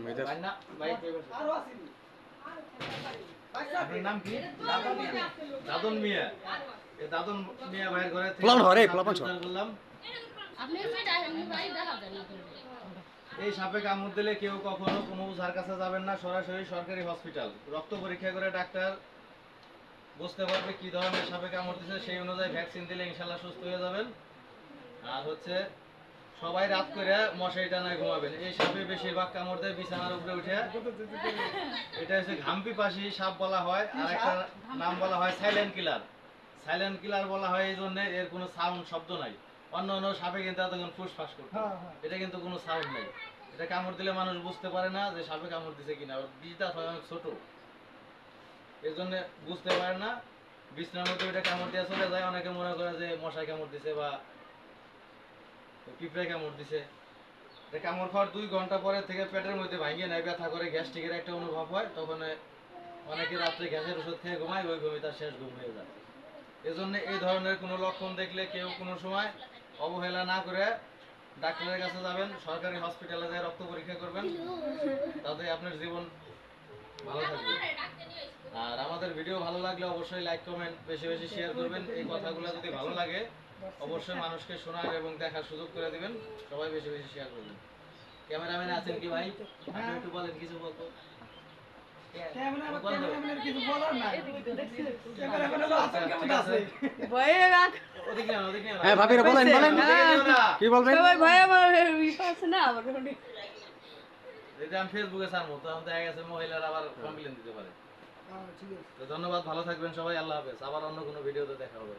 এটা আপনার নাম কি? দাদন মিয়া। এই দাদন মিয়া ভাইয়ের ঘরে থেকে প্লান হরে প্লান ছ বললাম আপনি সেটা আমি ভাই দেখা যায় না করে এই সাপে কামড় দিলে কেউ কখনো কোনো ওঝার কাছে যাবেন না, সরাসরি সরকারি হসপিটাল। রক্ত পরীক্ষা করে ডাক্তার বুঝতে পারবে কি ধরনের সাপে কামড় দিছে, সেই অনুযায়ী ভ্যাকসিন দিলে ইনশাল্লাহ সুস্থ হয়ে যাবেন। আর হচ্ছে সবাই রাত করে মশারি টানায় ঘুমাবেন। এই সাপে বেশিরভাগ কামড় দেয় বিছানার উপরে উঠে। এটা হচ্ছে ঘামপিপাসী সাপ বলা হয়, আর একটা নাম বলা হয় সাইলেন্ট কিলার। সাইলেন্ট কিলার বলা হয় এই জন্য এর কোনো সাউন্ড শব্দ নাই। অন্য অন্য সাপে কিন্তু এতক্ষণ ফুসফাস করতো, এটা কিন্তু কোনো সাউন্ড নেই। এটা কামড় দিলে মানুষ বুঝতে পারে না যে সাপে কামড় দিছে কিনা, বিষটা হয় অনেক ছোট, এই জন্য বুঝতে পারে না। বিছানার মধ্যে এটা কামড় দিয়ে চলে যায়, অনেকে মনে করে যে মশায় কামড় দিছে বা পিঁপড়ে কামড় দিছে। এটা কামড় খাওয়ার 2 ঘন্টা পরে থেকে পেটের মধ্যে ভাঙিয়ে নেয়, ব্যথা করে, গ্যাস্ট্রিকের একটা অনুভব হয়। তখন অনেকে রাত্রে গ্যাসের ওষুধ খেয়ে ঘুমায়, ওই ঘুমে তার শেষ ঘুম হয়ে যায়। এজন্য এই ধরনের কোনো লক্ষণ দেখলে কেউ কোনো সময় অবহেলা না করে ডাক্তারের কাছে যাবেন, সরকারি হসপিটালে যায় রক্ত পরীক্ষা করবেন, তাতে আপনার জীবন ভালো থাকবে। আর আমাদের ভিডিও ভালো লাগলে অবশ্যই লাইক কমেন্ট বেশি বেশি শেয়ার করবেন। এই কথাগুলো যদি ভালো লাগে অবশ্যই মানুষকে শোনার এবং দেখার সুযোগ করে দিবেন। সবাই বেশি বেশি শেয়ার করবেন। ক্যামেরাম্যান আছেন কি ভাই? আপনি একটু বলেন, কিছু বলতো। হ্যাঁ ভাবিরা বলেন বলেন কি বলবেন? ফেসবুকে ছাড়বো, তখন দেখা গেছে মহিলারা আবার কমপ্লেন দিতে পারে। তো ধন্যবাদ, ভালো থাকবেন সবাই, আল্লাহ হাফেজ। আবার অন্য কোনো ভিডিওতে দেখা হবে।